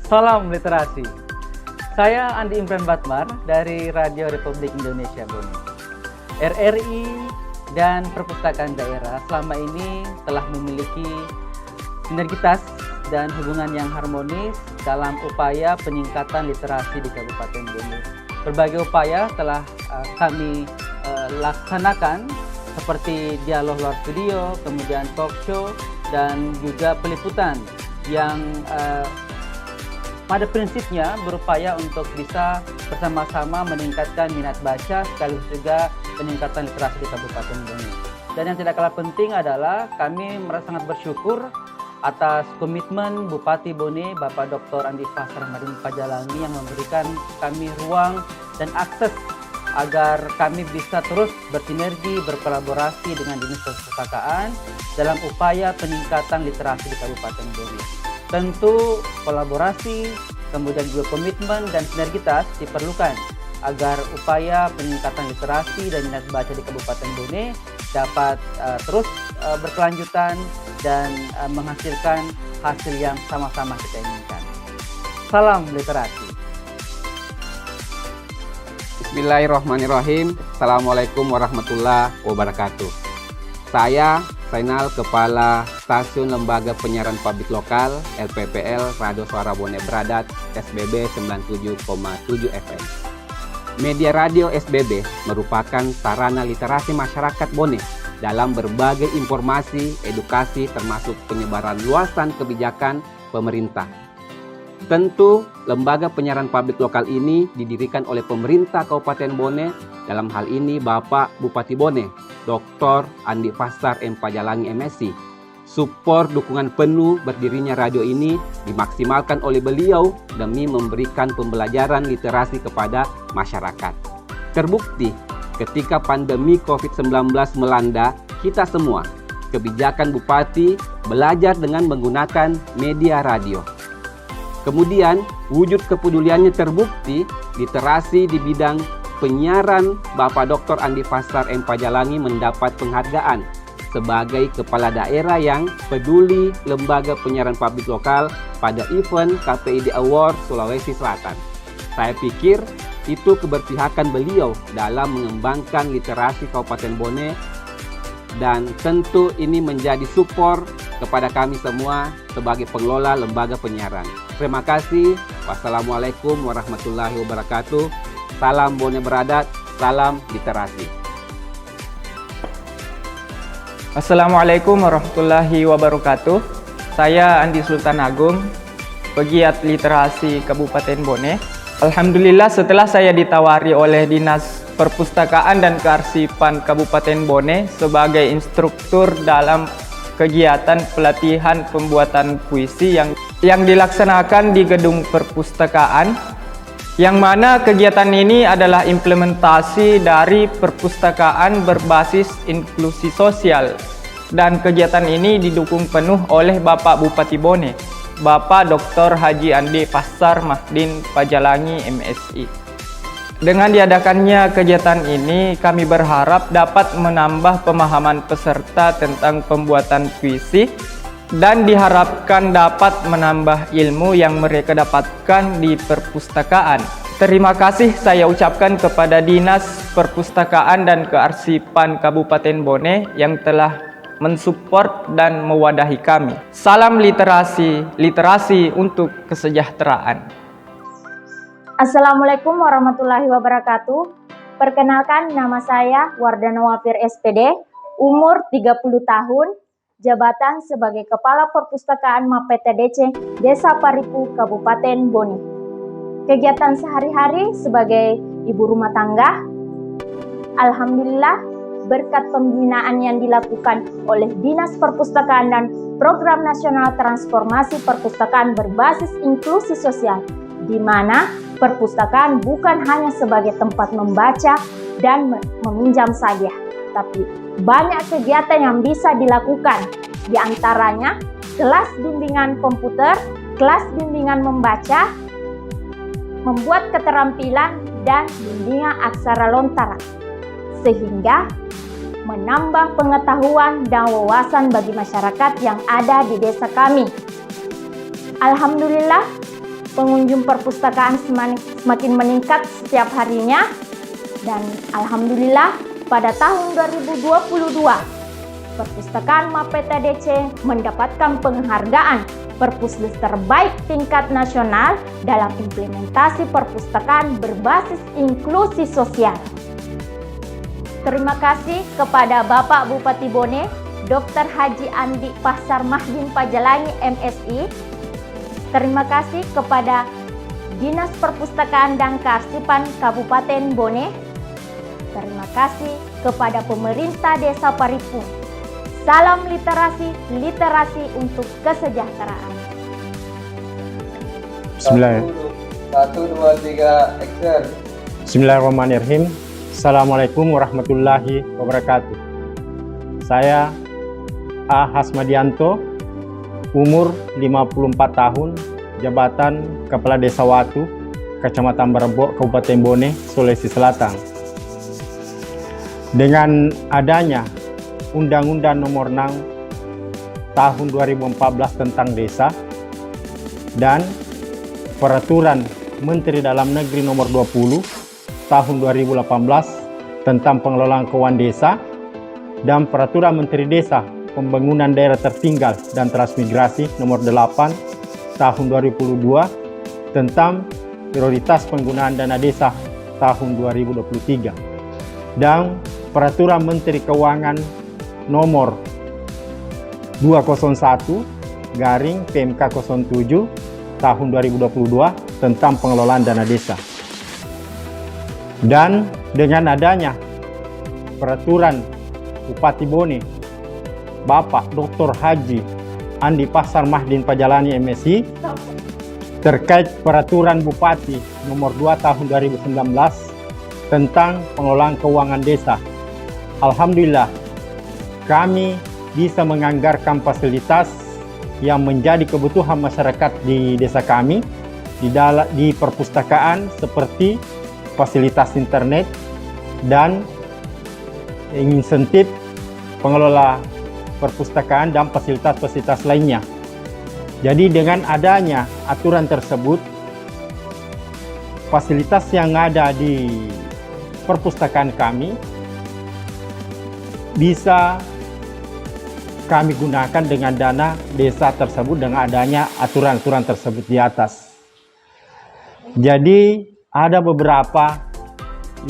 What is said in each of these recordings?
Salam literasi. Saya Andi Imran Batmar dari Radio Republik Indonesia Bone. RRI dan perpustakaan daerah selama ini telah memiliki sinergitas dan hubungan yang harmonis dalam upaya peningkatan literasi di Kabupaten Bone. Berbagai upaya telah kami laksanakan seperti dialog luar studio, kemudian talk show, dan juga peliputan yang pada prinsipnya berupaya untuk bisa bersama-sama meningkatkan minat baca sekaligus juga peningkatan literasi di Kabupaten Bone. Dan yang tidak kalah penting adalah kami merasa sangat bersyukur atas komitmen Bupati Bone, Bapak Dr. Andi Pasar Mahdi Pajalangi yang memberikan kami ruang dan akses agar kami bisa terus bersinergi, berkolaborasi dengan Dinas Perpustakaan dalam upaya peningkatan literasi di Kabupaten Bone. Tentu kolaborasi, kemudian juga komitmen dan sinergitas diperlukan agar upaya peningkatan literasi dan minat baca di Kabupaten Bone dapat terus berkelanjutan dan menghasilkan hasil yang sama-sama kita inginkan. Salam literasi. Bismillahirrahmanirrahim. Assalamualaikum warahmatullahi wabarakatuh. Saya Zainal, Kepala Stasiun Lembaga Penyiaran Publik Lokal LPPL Radio Suara Bone Bradat SBB 97,7 FM. Media radio SBB merupakan sarana literasi masyarakat Bone dalam berbagai informasi, edukasi termasuk penyebaran luasan kebijakan pemerintah. Tentu, lembaga penyiaran publik lokal ini didirikan oleh pemerintah Kabupaten Bone, dalam hal ini Bapak Bupati Bone, Dr. Andi Pasar M. Pajalangi MSc. Support dukungan penuh berdirinya radio ini dimaksimalkan oleh beliau demi memberikan pembelajaran literasi kepada masyarakat. Terbukti, ketika pandemi COVID-19 melanda kita semua, kebijakan Bupati belajar dengan menggunakan media radio. Kemudian, wujud kepeduliannya terbukti, literasi di bidang penyiaran Bapak Dr. Andi Pasar M. Pajalangi mendapat penghargaan sebagai kepala daerah yang peduli lembaga penyiaran publik lokal pada event KPID Award Sulawesi Selatan. Saya pikir itu keberpihakan beliau dalam mengembangkan literasi Kabupaten Bone, dan tentu ini menjadi support kepada kami semua sebagai pengelola lembaga penyiaran. Terima kasih. Wassalamualaikum warahmatullahi wabarakatuh. Salam Bone Bradat, salam literasi. Assalamualaikum warahmatullahi wabarakatuh. Saya Andi Sultan Agung, pegiat literasi Kabupaten Bone. Alhamdulillah, setelah saya ditawari oleh Dinas Perpustakaan dan Kearsipan Kabupaten Bone sebagai instruktur dalam kegiatan pelatihan pembuatan puisi yang dilaksanakan di gedung perpustakaan, yang mana kegiatan ini adalah implementasi dari perpustakaan berbasis inklusi sosial, dan kegiatan ini didukung penuh oleh Bapak Bupati Bone, Bapak Dr. Haji Andi Pasar Mahdi Pajalangi MSI. Dengan diadakannya kegiatan ini, kami berharap dapat menambah pemahaman peserta tentang pembuatan puisi dan diharapkan dapat menambah ilmu yang mereka dapatkan di perpustakaan. Terima kasih saya ucapkan kepada Dinas Perpustakaan dan Kearsipan Kabupaten Bone yang telah mensupport dan mewadahi kami. Salam literasi, literasi untuk kesejahteraan. Assalamualaikum warahmatullahi wabarakatuh. Perkenalkan, nama saya Wardana Wafir SPD, umur 30 tahun, jabatan sebagai Kepala Perpustakaan MAPTDC Desa Paripu, Kabupaten Bone. Kegiatan sehari-hari sebagai ibu rumah tangga, alhamdulillah berkat pembinaan yang dilakukan oleh Dinas Perpustakaan dan Program Nasional Transformasi Perpustakaan berbasis inklusi sosial, di mana perpustakaan bukan hanya sebagai tempat membaca dan meminjam saja, tapi banyak kegiatan yang bisa dilakukan, di antaranya kelas bimbingan komputer, kelas bimbingan membaca, membuat keterampilan, dan bimbingan aksara lontara, sehingga menambah pengetahuan dan wawasan bagi masyarakat yang ada di desa kami. Alhamdulillah, pengunjung perpustakaan semakin meningkat setiap harinya, dan alhamdulillah pada tahun 2022 Perpustakaan Mapeta DC mendapatkan penghargaan Perpusdes terbaik tingkat nasional dalam implementasi perpustakaan berbasis inklusi sosial. Terima kasih kepada Bapak Bupati Bone, Dr. Haji Andi Pasar Mahdin Pajalangi MSI. Terima kasih kepada Dinas Perpustakaan dan Kearsipan Kabupaten Bone. Terima kasih kepada pemerintah Desa Paripung. Salam literasi, literasi untuk kesejahteraan. Bismillahirrahmanirrahim. Assalamualaikum warahmatullahi wabarakatuh. Saya A. Hasmadianto, umur 54 tahun, jabatan Kepala Desa Watu, Kecamatan Barebok, Kabupaten Bone, Sulawesi Selatan. Dengan adanya Undang-Undang Nomor 6 Tahun 2014 tentang Desa dan Peraturan Menteri Dalam Negeri Nomor 20 Tahun 2018 tentang Pengelolaan Keuangan Desa dan Peraturan Menteri Desa Pembangunan Daerah Tertinggal dan Transmigrasi Nomor 8 Tahun 2022 tentang Prioritas Penggunaan Dana Desa tahun 2023 dan Peraturan Menteri Keuangan Nomor 201/PMK 07 tahun 2022 tentang pengelolaan dana desa. Dan dengan adanya Peraturan Bupati Bone Bapak Dr. Haji Andi Pasar Mahdin Pajalangi MSI terkait Peraturan Bupati Nomor 2 tahun 2019 tentang pengelolaan keuangan desa. Alhamdulillah, kami bisa menganggarkan fasilitas yang menjadi kebutuhan masyarakat di desa kami di perpustakaan seperti fasilitas internet dan insentif pengelola perpustakaan dan fasilitas-fasilitas lainnya. Jadi dengan adanya aturan tersebut, fasilitas yang ada di perpustakaan kami bisa kami gunakan dengan dana desa tersebut dengan adanya aturan-aturan tersebut di atas. Jadi ada beberapa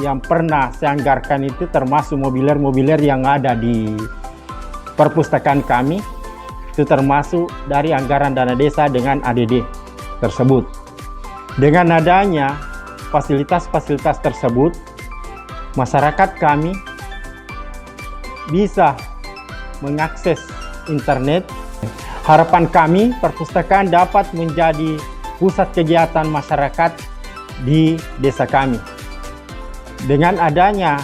yang pernah saya anggarkan itu termasuk mobiler-mobiler yang ada di perpustakaan kami. Itu termasuk dari anggaran dana desa dengan ADD tersebut. Dengan adanya fasilitas-fasilitas tersebut, masyarakat kami bisa mengakses internet. Harapan kami perpustakaan dapat menjadi pusat kegiatan masyarakat di desa kami. Dengan adanya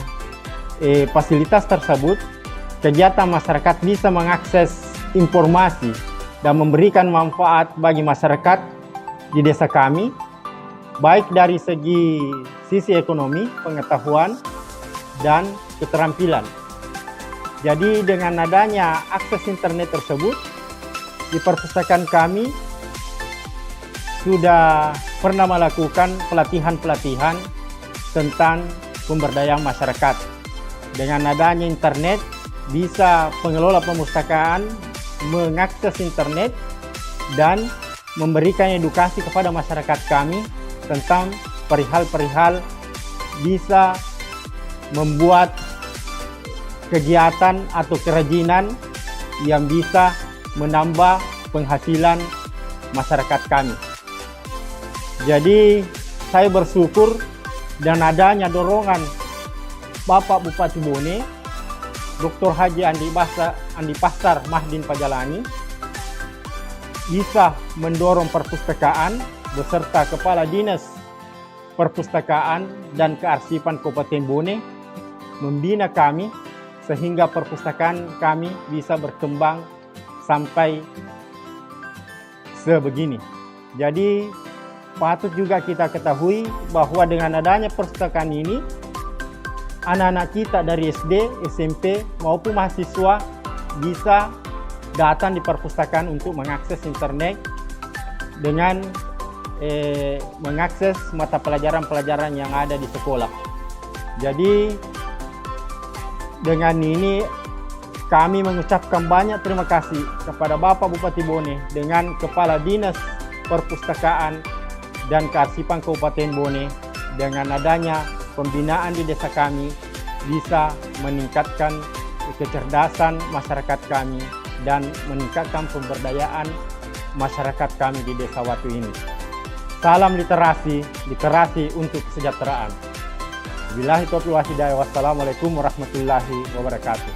fasilitas tersebut, kegiatan masyarakat bisa mengakses informasi dan memberikan manfaat bagi masyarakat di desa kami, baik dari sisi ekonomi, pengetahuan, dan keterampilan. Jadi dengan adanya akses internet tersebut, di perpustakaan kami sudah pernah melakukan pelatihan-pelatihan tentang pemberdayaan masyarakat. Dengan adanya internet, bisa pengelola perpustakaan mengakses internet dan memberikan edukasi kepada masyarakat kami tentang perihal-perihal bisa membuat kegiatan atau kerajinan yang bisa menambah penghasilan masyarakat kami. Jadi saya bersyukur dan adanya dorongan Bapak Bupati Bone, Dr. Haji Andi Pasar Mahdin Pajalangi, bisa mendorong perpustakaan beserta Kepala Dinas Perpustakaan dan Kearsipan Kabupaten Bone membina kami sehingga perpustakaan kami bisa berkembang sampai sebegini. Jadi patut juga kita ketahui bahwa dengan adanya perpustakaan ini, anak-anak kita dari SD, SMP maupun mahasiswa bisa datang di perpustakaan untuk mengakses internet dengan mengakses mata pelajaran-pelajaran yang ada di sekolah. Jadi dengan ini kami mengucapkan banyak terima kasih kepada Bapak Bupati Bone dengan Kepala Dinas Perpustakaan dan Kearsipan Kabupaten Bone. Dengan adanya pembinaan di desa kami bisa meningkatkan kecerdasan masyarakat kami dan meningkatkan pemberdayaan masyarakat kami di Desa Watu ini. Salam literasi, literasi untuk kesejahteraan. Billahi taufiq wal hidayah. Wassalamualaikum warahmatullahi wabarakatuh.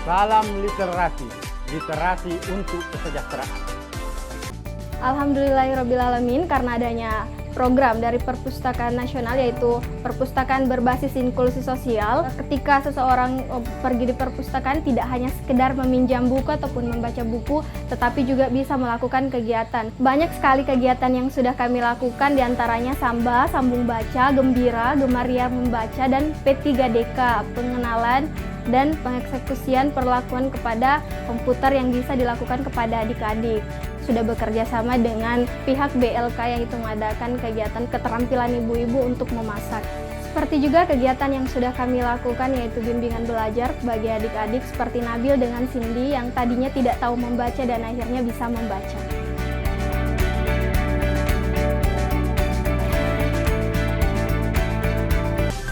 Salam literasi, literasi untuk kesejahteraan. Alhamdulillahirrabbilalamin, karena adanya program dari Perpustakaan Nasional yaitu perpustakaan berbasis inklusi sosial. Ketika seseorang pergi di perpustakaan tidak hanya sekedar meminjam buku ataupun membaca buku, tetapi juga bisa melakukan kegiatan. Banyak sekali kegiatan yang sudah kami lakukan, diantaranya Samba, Sambung Baca, Gembira, Gemaria Membaca, dan P3DK, pengenalan dan pengeksekusian perlakuan kepada komputer yang bisa dilakukan kepada adik-adik. Sudah bekerja sama dengan pihak BLK yang itu mengadakan kegiatan keterampilan ibu-ibu untuk memasak. Seperti juga kegiatan yang sudah kami lakukan yaitu bimbingan belajar bagi adik-adik seperti Nabil dengan Cindy yang tadinya tidak tahu membaca dan akhirnya bisa membaca.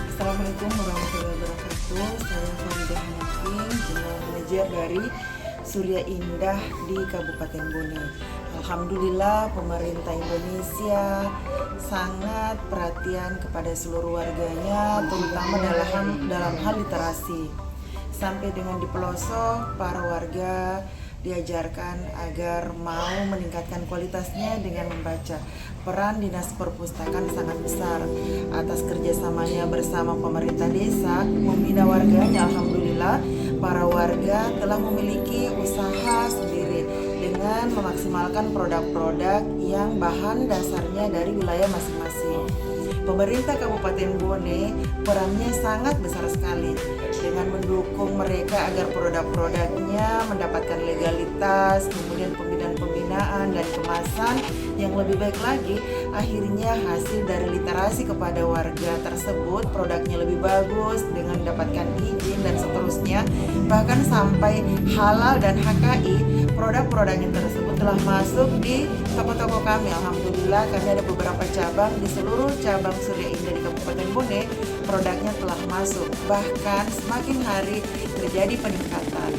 Assalamualaikum warahmatullahi wabarakatuh. Saya Faridah Hanafi, General Manager dari Surya Indah di Kabupaten Bone. Alhamdulillah pemerintah Indonesia sangat perhatian kepada seluruh warganya, terutama dalam hal literasi. Sampai dengan di pelosok, para warga diajarkan agar mau meningkatkan kualitasnya dengan membaca. Peran Dinas Perpustakaan sangat besar atas kerjasamanya bersama pemerintah desa membina warganya. Alhamdulillah para warga telah memiliki usaha sendiri dengan memaksimalkan produk-produk yang bahan dasarnya dari wilayah masing-masing. Pemerintah Kabupaten Bone perannya sangat besar sekali dengan mendukung mereka agar produk-produknya mendapatkan legalitas, kemudian pembinaan dan kemasan yang lebih baik lagi. Akhirnya hasil dari literasi kepada warga tersebut produknya lebih bagus dengan mendapatkan izin dan seterusnya, bahkan sampai halal dan HKI. Produk-produknya tersebut telah masuk di toko-toko kami. Alhamdulillah kami ada beberapa cabang di seluruh cabang Surya Indah di Kabupaten Bone, produknya telah masuk. Bahkan semakin hari terjadi peningkatan.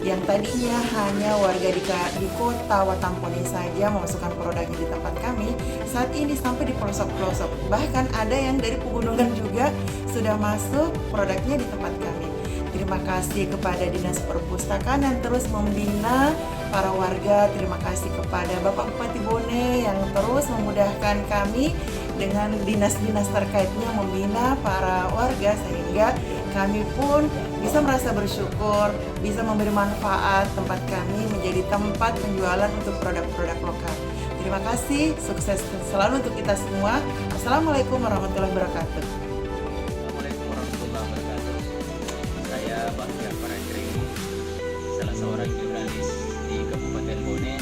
Yang tadinya hanya warga di kota Watampone saja memasukkan produknya di tempat kami, saat ini sampai di pelosok-pelosok. Bahkan ada yang dari pegunungan juga sudah masuk produknya di tempat kami. Terima kasih kepada Dinas Perpustakaan yang terus membina para warga. Terima kasih kepada Bapak Bupati Bone yang terus memudahkan kami dengan dinas-dinas terkaitnya membina para warga, sehingga kami pun bisa merasa bersyukur, bisa memberi manfaat tempat kami menjadi tempat penjualan untuk produk-produk lokal. Terima kasih, sukses selalu untuk kita semua. Assalamualaikum warahmatullahi wabarakatuh. Assalamualaikum warahmatullahi wabarakatuh. Saya Bahtiar Parandri, salah seorang jurnalis di Kabupaten Bone,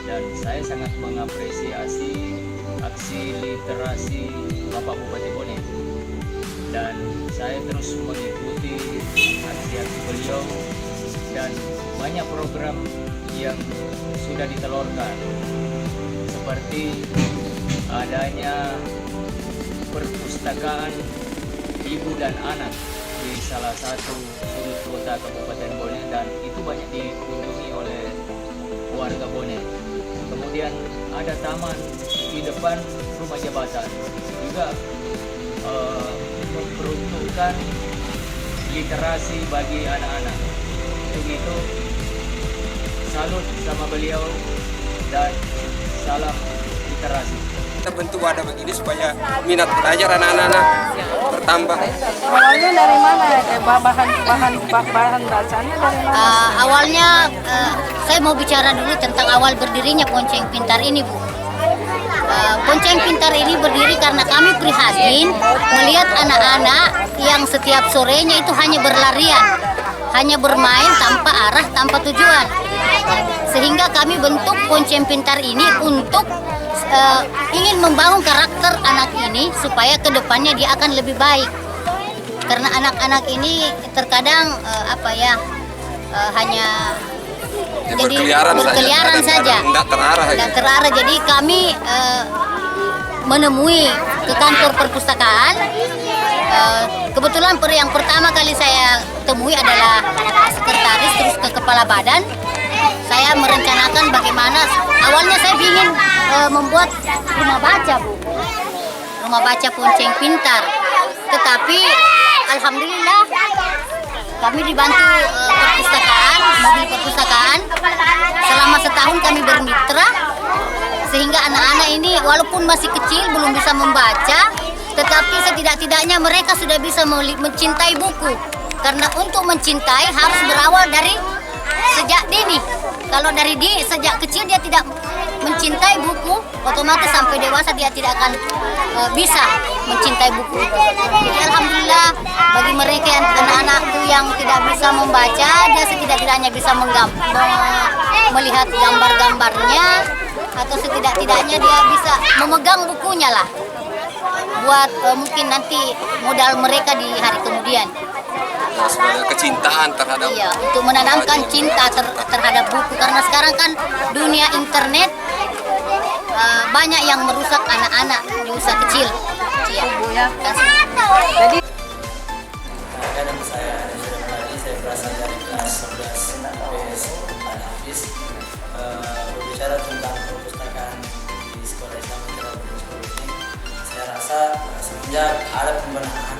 dan saya sangat mengapresiasi aksi literasi Bapak Bupati Bone. Dan saya terus mengikuti aksi-aksi beliau dan banyak program yang sudah ditelurkan, seperti adanya perpustakaan ibu dan anak di salah satu sudut kota Kabupaten Bone, dan itu banyak dikunjungi oleh warga Bone. Kemudian ada taman di depan rumah jabatan juga memperuntukkan literasi bagi anak-anak. Untuk itu salut sama beliau dan salam literasi. Kita bentuk wadah begini supaya minat belajar anak-anak bertambah. Awalnya dari mana? Bahan bacanya dari mana? Awalnya saya mau bicara dulu tentang awal berdirinya Ponceng Pintar ini, Bu. Ponceng Pintar ini berdiri karena kami prihatin melihat anak-anak yang setiap sorenya itu hanya berlarian, hanya bermain tanpa arah, tanpa tujuan. Sehingga kami bentuk Ponceng Pintar ini untuk ingin membangun karakter anak ini supaya kedepannya dia akan lebih baik. Karena anak-anak ini terkadang hanya jadi berkeliaran saja, tidak terarah. Jadi kami menemui ke kantor perpustakaan. Kebetulan yang pertama kali saya temui adalah sekretaris, terus ke kepala badan. Saya merencanakan bagaimana. Awalnya saya ingin membuat rumah baca, Bu. Rumah baca Ponceng Pintar. Tetapi alhamdulillah kami dibantu perpustakaan, mobil perpustakaan. Selama setahun kami bermitra, sehingga anak-anak ini walaupun masih kecil belum bisa membaca, tetapi setidak-tidaknya mereka sudah bisa mencintai buku. Karena untuk mencintai harus berawal dari sejak dini. Kalau dari sejak kecil dia tidak mencintai buku, otomatis sampai dewasa dia tidak akan bisa mencintai buku itu. Jadi alhamdulillah bagi mereka anak-anakku yang tidak bisa membaca, dia setidak-tidaknya bisa melihat gambar-gambarnya, atau setidak-tidaknya dia bisa memegang bukunya lah, buat mungkin nanti modal mereka di hari kemudian. Sebagai kecintaan terhadap untuk menanamkan cinta terhadap buku, karena sekarang kan dunia internet banyak yang merusak anak-anak di usia kecil. Jadi nama saya saya berasal dari kelas 11 PS Al-Hafiz. Berbicara tentang perpustakaan di sekolah Islam ini, saya rasa semenjak ada pembenahan,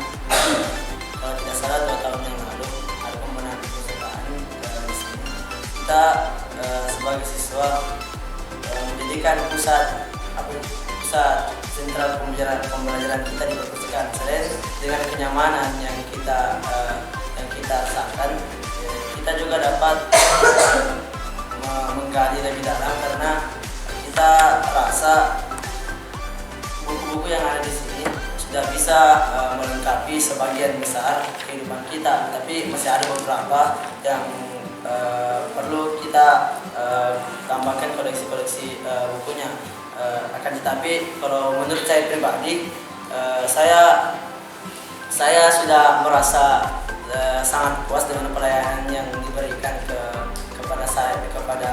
kalau tidak salah 2 tahun yang lalu ada pembenahan perpustakaan di sini. Kita sebagai siswa menjadikan pusat sentral pembelajaran kita di perpustakaan. Selain dengan kenyamanan yang kita rasakan, kita juga dapat menggali lebih dalam, karena kita rasa buku-buku yang ada di sini sudah bisa melengkapi sebagian besar kehidupan kita, tapi masih ada beberapa yang perlu kita tambahkan koleksi-koleksi bukunya. Akan tetapi kalau menurut saya pribadi, saya sudah merasa sangat puas dengan pelayanan yang diberikan kepada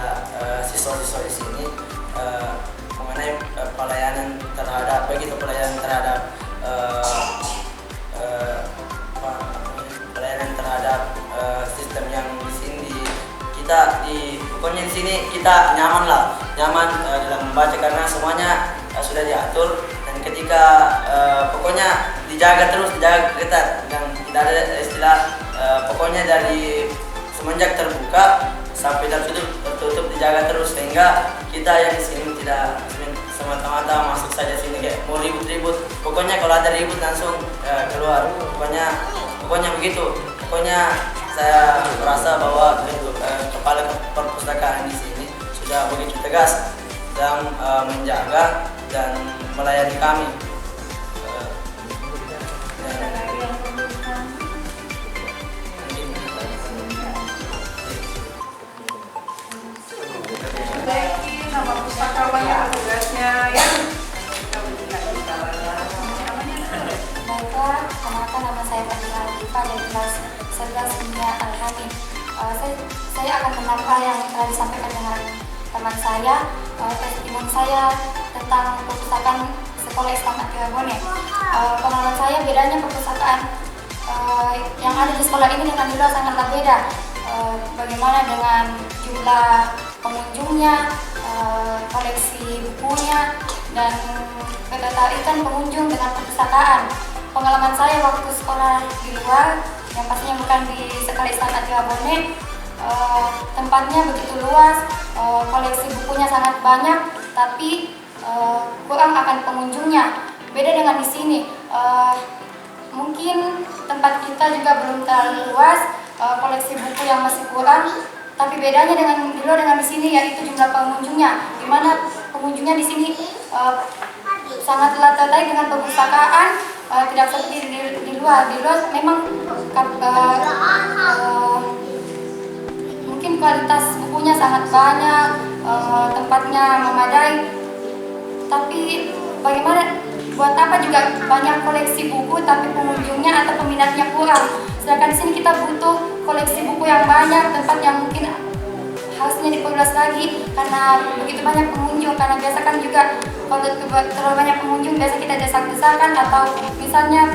siswa-siswa di sini, mengenai pelayanan terhadap sistem yang di sini. Pokoknya di sini kita nyaman dalam membaca, karena semuanya sudah diatur, dan ketika pokoknya dijaga ketat, dan tidak ada istilah pokoknya dari semenjak terbuka sampai tertutup dijaga terus, sehingga kita yang di sini tidak semata-mata masuk saja sini kayak mau ribut-ribut. Pokoknya kalau ada ribut langsung keluar. Pokoknya begitu. Pokoknya saya merasa bahwa kepala perpustakaan di sini sudah begitu tegas dalam menjaga dan melayani kami. Nama pustakawan ya, tugasnya ya. Kenalkan, nama saya Fadila Alifa dari kelas 11 Dunia Al-Hamid. Saya akan menambah yang telah disampaikan dengan teman saya, testimoni saya tentang perpustakaan Sekolah Islam Atiwabone. Pengalaman saya bedanya perpustakaan yang ada di sekolah ini dengan di luar sangatlah beda. Bagaimana dengan jumlah pengunjungnya, koleksi bukunya, dan ketertarikan pengunjung dengan perpustakaan. Pengalaman saya waktu sekolah di luar, yang pastinya bukan di Sekolah Islam Atiwabone, tempatnya begitu luas, koleksi bukunya sangat banyak, tapi kurang akan pengunjungnya. Beda dengan di sini, mungkin tempat kita juga belum terlalu luas, koleksi buku yang masih kurang. Tapi bedanya dengan di luar dengan di sini yaitu jumlah pengunjungnya, di mana pengunjungnya di sini sangatlah tertarik dengan perpustakaan. Tidak seperti di luar. Di luar memang mungkin kualitas bukunya sangat banyak, tempatnya memadai. Tapi bagaimana, buat apa juga banyak koleksi buku tapi pengunjungnya atau peminatnya kurang. Sedangkan di sini kita butuh koleksi buku yang banyak, tempat yang mungkin harusnya diperluas lagi karena begitu banyak pengunjung. Karena biasa kan juga kalau terlalu banyak pengunjung biasa kita desak-desakan, atau misalnya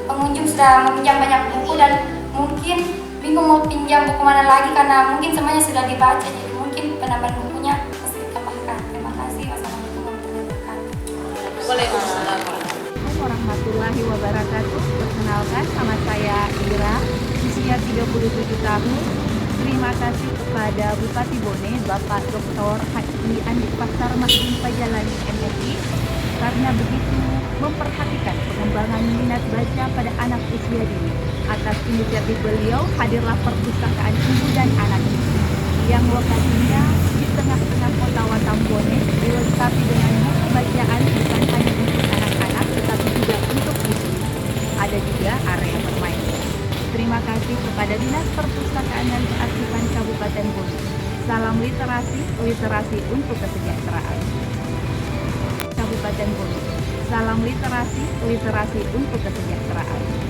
pengunjung sudah meminjam banyak buku dan mungkin bingung mau pinjam buku mana lagi karena mungkin semuanya sudah dibaca, jadi mungkin penambahan bukunya harus ditambahkan. Terima kasih. Wassalamualaikum warahmatullahi wabarakatuh. Warahmatullahi wabarakatuh. Perkenalkan, nama saya Ira, usia 37 tahun. Terima kasih kepada Bupati Bone, Bapak Dr. Haji Andi Pasar Mahdi Pajalani MSI, karena begitu memperhatikan pengembangan minat baca pada anak usia dini. Atas inisiatif beliau, hadirlah perpustakaan ibu dan anak ini, yang lokasinya di tengah-tengah kota Watambone, dilengkapi dengan buku bacaan bukan hanya untuk anak-anak, tetapi juga untuk ibu. Ada juga area bermain. Terima kasih kepada Dinas Perpustakaan dan Kearsipan Kabupaten Bone. Salam literasi, literasi untuk kesejahteraan. Kabupaten Bone. Salam literasi, literasi untuk kesejahteraan.